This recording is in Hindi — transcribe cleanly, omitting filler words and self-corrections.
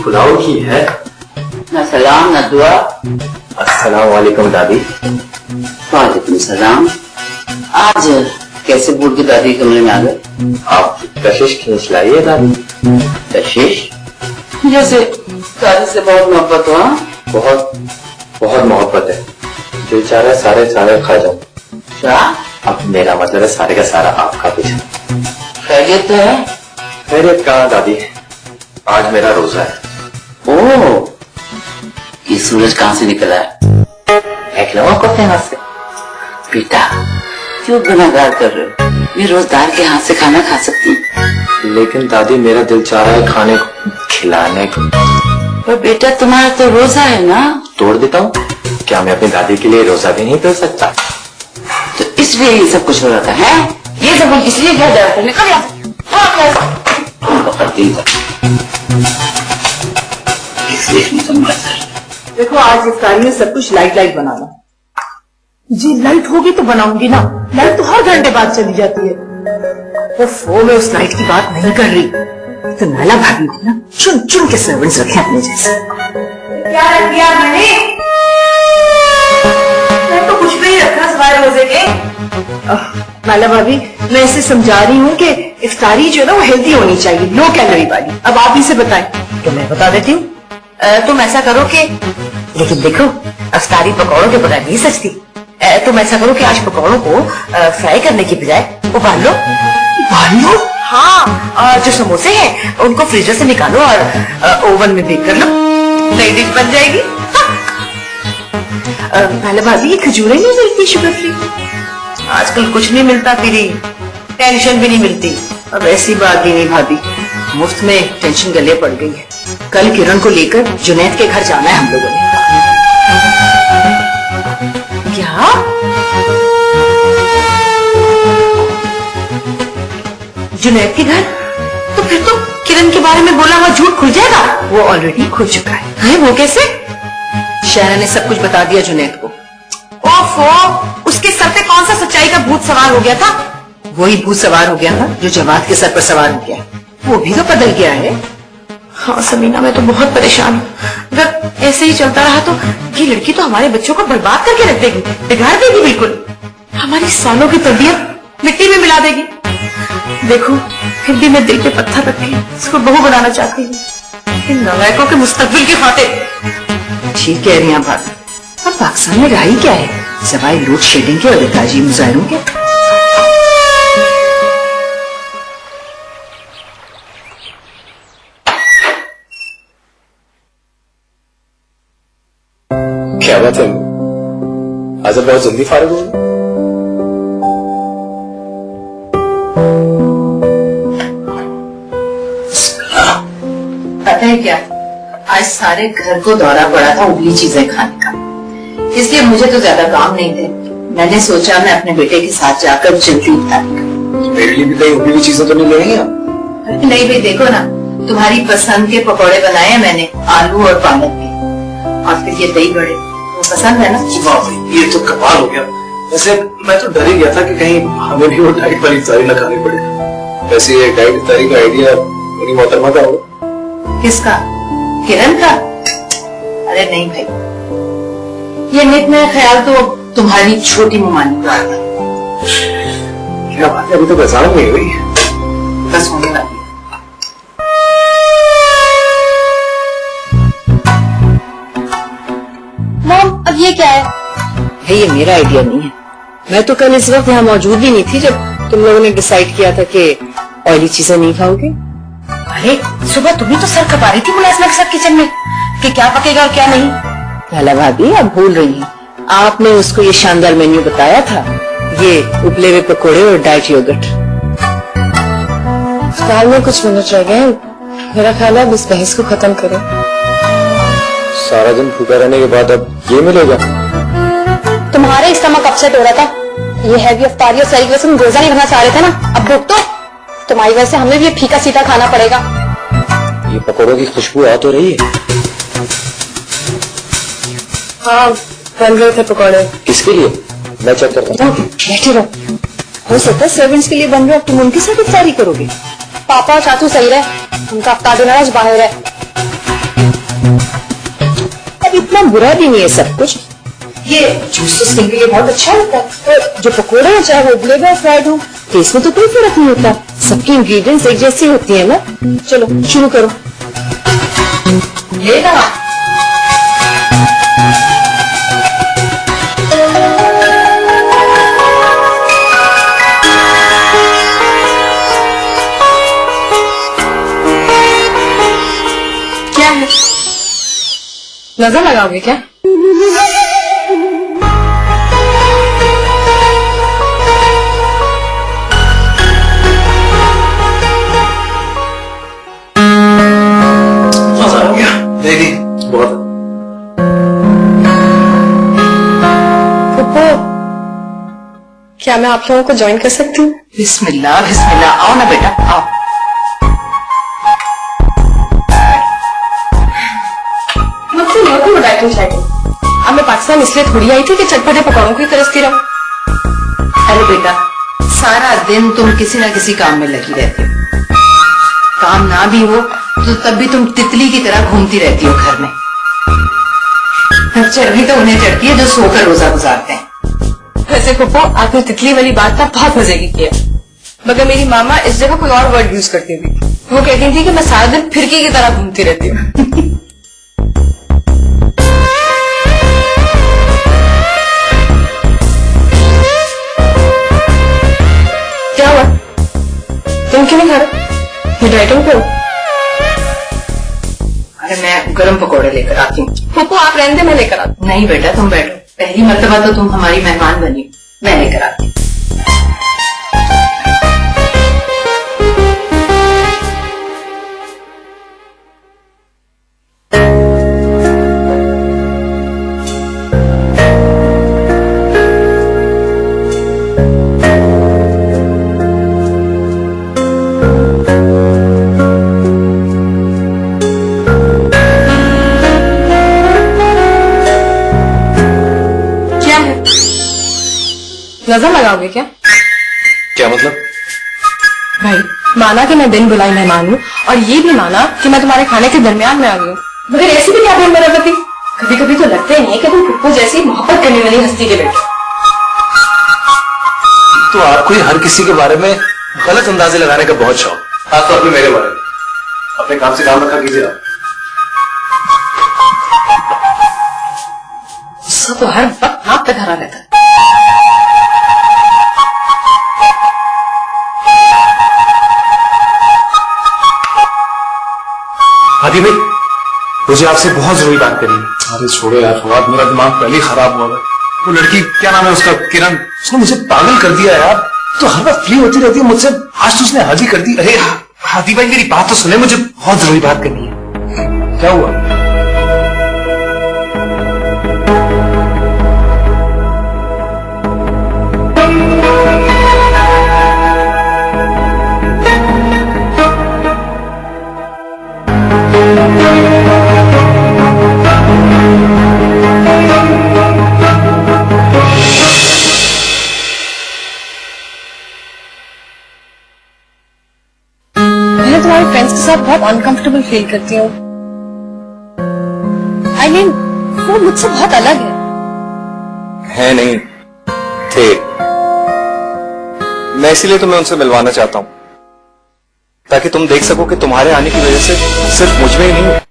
पुलाव की है। न सलाम न दुआ। अस्सलाम वालेकुम दादी। वालेकुम सलाम। आज कैसे बूढ़ की दादी कमरे में आ गए? आप कशिश खींच लाइए दादी। कशिश? जैसे दादी से बहुत मोहब्बत हो? बहुत बहुत मोहब्बत है। दिल चाह रहा है सारे खा जाऊं। क्या? अब मेरा मतलब है सारे का सारा आपका पीछे। खैरियत तो है? खैरियत कहाँ दादी, आज मेरा रोजा है। ओह, ये सूरज कहाँ से निकला है? देख लो आपको यहाँ से। बेटा क्यों गुनाहगार कर रहे हो? मैं रोजदार के हाथ से खाना खा सकती हूँ। लेकिन दादी मेरा दिल चाह रहा है खाने को, खिलाने को। पर बेटा तुम्हारा तो रोजा है ना? तोड़ देता हूँ। क्या मैं अपनी दादी के लिए रोजा भी नहीं तोड़ सकता? तो इसलिए ये सब कुछ हो रहा था है? ये सब कुछ इसलिए क्या जा रहा था? देखो आज इफ्तारी में सब कुछ लाइट बनाना। जी लाइट होगी तो बनाऊंगी ना, लाइट तो हर घंटे बाद चली जाती है। वो मैं उस लाइट की बात नहीं कर रही, तो नाला भाभी को ना चुन चुन के सर्वेंट्स रखे अपने जैसे। क्या रख दिया मैंने? मैं तो कुछ भी नहीं रखा सिवाय रोजे के। माला भाभी मैं इसे समझा रही हूँ कि इफ्तारी जो है ना वो हेल्दी होनी चाहिए, लो कैलोरी वाली। अब आप ही से बताएं। तो मैं बता देती हूँ। तुम ऐसा करो कि, लेकिन देखो इफ्तारी पकौड़ों के बगैर नहीं सजती। तुम ऐसा करो कि आज पकौड़ों को फ्राई करने की बजाय उबाल लो। उबाल लो? हाँ, और जो समोसे हैं उनको फ्रीजर से निकालो और ओवन में बेक कर लो, नई डिश बन जाएगी। माला भाभी ये खजूरें नहीं मिलती शुगर फ्री? आजकल कुछ नहीं मिलता, फिर टेंशन भी नहीं मिलती। अब ऐसी बात भी नहीं भाभी, मुफ्त में टेंशन गले पड़ गई है। कल किरण को लेकर जुनैद के घर जाना है हम लोगों ने। क्या? जुनैद के घर? तो फिर तो किरण के बारे में बोला हुआ झूठ खुल जाएगा। वो ऑलरेडी खुल चुका है। वो कैसे? शहरा ने सब कुछ बता दिया जुनैद को। ओफो, उसके सर पे कौन सा सच्चाई का भूत सवार हो गया था? वही भूत सवार हो गया था जो जवाद के सर पर सवार हो गया। वो भी तो बदल गया है। हाँ समीना, मैं तो बहुत परेशान हूँ। अगर ऐसे ही चलता रहा तो ये लड़की तो हमारे बच्चों को बर्बाद करके रख देगी, बिगाड़ देगी बिल्कुल। हमारी सालों की तरबियत मिट्टी में मिला देगी। देखो फिर भी मैं दिल पे पत्थर रख के इसको बहू बनाना चाहती हूँ, इन नलायकों के मुस्तकबिल की खातिर। ठीक कह रही हैं भाभी। अब पाकिस्तान में रही क्या है सवाई लोड शेडिंग के और ताजी मुजाहिरों के। क्या बात है, आज बहुत जल्दी फारिग हो गए? पता है क्या, आज सारे घर को दौरा पड़ा था उबली चीजें खाने का, इसलिए मुझे तो ज्यादा काम नहीं थे। मैंने सोचा मैं अपने बेटे के साथ जाकर जल्दी उतारूंगा। मेरे लिए भी कहीं उबली हुई चीजें तो नहीं लेंगे आप? नहीं भाई देखो ना, तुम्हारी पसंद के पकौड़े बनाए हैं मैंने, आलू और पालक के, और फिर ये दही बड़े, वो पसंद है ना? ये तो कमाल हो गया। वैसे मैं तो डर ही गया था कि कहीं हमें भी वो डाइट वाली इफ्तारी न खानी पड़े। वैसे ये डाइट इफ्तारी का आइडिया मेरी मोहतरमा का होगा? किसका? किरण का? अरे नहीं भाई, ये नित नया ख्याल तो तुम्हारी छोटी मुमानी का आता। क्या बात है, अभी तो पहचान नहीं हुई, बस होने वाली। मॉम अब ये क्या है? भाई ये मेरा आइडिया नहीं है। मैं तो कल इस वक्त यहाँ मौजूद भी नहीं थी जब तुम लोगों ने डिसाइड किया था कि ऑयली चीजें नहीं खाओगे। अरे सुबह तुम्हें तो सर खपा रही थी मुलाजमा के साथ किचन में कि क्या पकेगा और क्या नहीं। भला भाभी आप भूल रही हैं, आपने उसको ये शानदार मेन्यू बताया था, ये उबले हुए पकोड़े और डाइट योगर्ट। इफ्तार में कुछ मिनट रह गए, मेरा ख्याल है अब इस बहस को खत्म करें। सारा दिन भूखा रहने के बाद अब ये मिलेगा? तुम्हारे स्टमक अपसेट हो रहा था, ये हैवी इफ्तारी और सही की वजह से तुम रोजा नहीं भरना चाह रहे थे ना, अब भूख तो तुम्हारी वजह से हमें भी ये फीका सीधा खाना पड़ेगा। ये पकौड़ों की खुशबू आ तो रही है। हाँ बन रहे थे पकौड़े। किसके लिए? मैं चेक करता हूँ। बैठे रहो, हो सकता है सर्वेंट्स के लिए बन रहे हो, तुम उनके साथ इफ्तारी करोगे। पापा और चाचू सही रहे, उनका अफ्तार देना आज बाहर है। अब इतना बुरा भी नहीं है सब कुछ। ये जूस तो स्किन के लिए बहुत अच्छा होता है। तो जो पकौड़े हैं चाहे वो उबले हुए फ्राइड हो, टेस्ट में तो कोई फर्क नहीं होता। सबकी इंग्रेडिएंट्स एक जैसी होती है ना। चलो शुरू करो। ये ना क्या है, नजर लगाओगे क्या? मजा आ गया। नहीं बहुत। पप्पू, क्या मैं आप लोगों को ज्वाइन कर सकती हूँ? बिस्मिल्लाह बिस्मिल्लाह, आओ ना बेटा आओ। अब मैं पाकिस्तान इसलिए थोड़ी आई थी कि चटपटे पकौड़ों की तरसती रहूं। अरे बेटा, सारा दिन तुम किसी न किसी काम में लगी रहती हो। काम ना भी हो तो तब भी तुम तितली की तरह घूमती रहती हो घर में। चर्बी तो उन्हें चढ़ती है जो सोकर रोजा गुजारते हैं। वैसे पप्पू, आपने तितली वाली बात ना बहुत मजे की किया, मगर मेरी मामा इस जगह कोई और वर्ड यूज करती थी। वो कहती थी कि मैं सारा दिन फिरकी की तरह घूमती रहती हूँ। क्या हुआ, तुम क्यों नहीं खा रहे? ये डाइटिंग पे हो? अरे मैं गरम पकौड़े लेकर आती हूँ। पप्पू आप रहने दे, मैं लेकर आती हूँ। नहीं बेटा तुम बैठो, पहली मर्तबा तो तुम हमारी मेहमान बनी, मैं लेकर आती हूँ। नजर लगाओगे क्या? क्या मतलब? भाई, माना कि मैं बिन बुलाई मेहमान हूँ और ये भी माना कि मैं तुम्हारे खाने के दरमियान में आ गई हूँ, मगर ऐसी भी क्या बोल मेरा पति? कभी कभी तो लगता ही नहीं है कि तुम पप्पू जैसी मोहब्बत करने वाली हस्ती के बेटे। तो आपको ही हर किसी के बारे में गलत अंदाजे लगाने का बहुत शौक, खासतौर पे मेरे बारे में। अपने काम से काम रखा कीजिए आप। गुस्सा तो हर वक्त नाक पे धरा रहता है। हादी भाई, मुझे आपसे बहुत जरूरी बात करनी है। अरे छोड़ो यार फवाद, मेरा दिमाग पहले ही खराब हुआ है। वो लड़की क्या नाम है उसका, किरण, उसने मुझे पागल कर दिया यार। तो हर बार फ्री होती रहती है मुझसे, आज तो उसने हादी कर दी। अरे हादी भाई मेरी बात तो सुने, मुझे बहुत जरूरी बात करनी है। क्या हुआ? मैं तुम्हारे फ्रेंड्स के साथ बहुत अनकंफर्टेबल फील करती हूँ। I mean, वो मुझसे बहुत अलग है। नहीं थे। मैं इसीलिए तुम्हें उनसे मिलवाना चाहता हूं, ताकि तुम देख सको कि तुम्हारे आने की वजह से सिर्फ मुझ में ही नहीं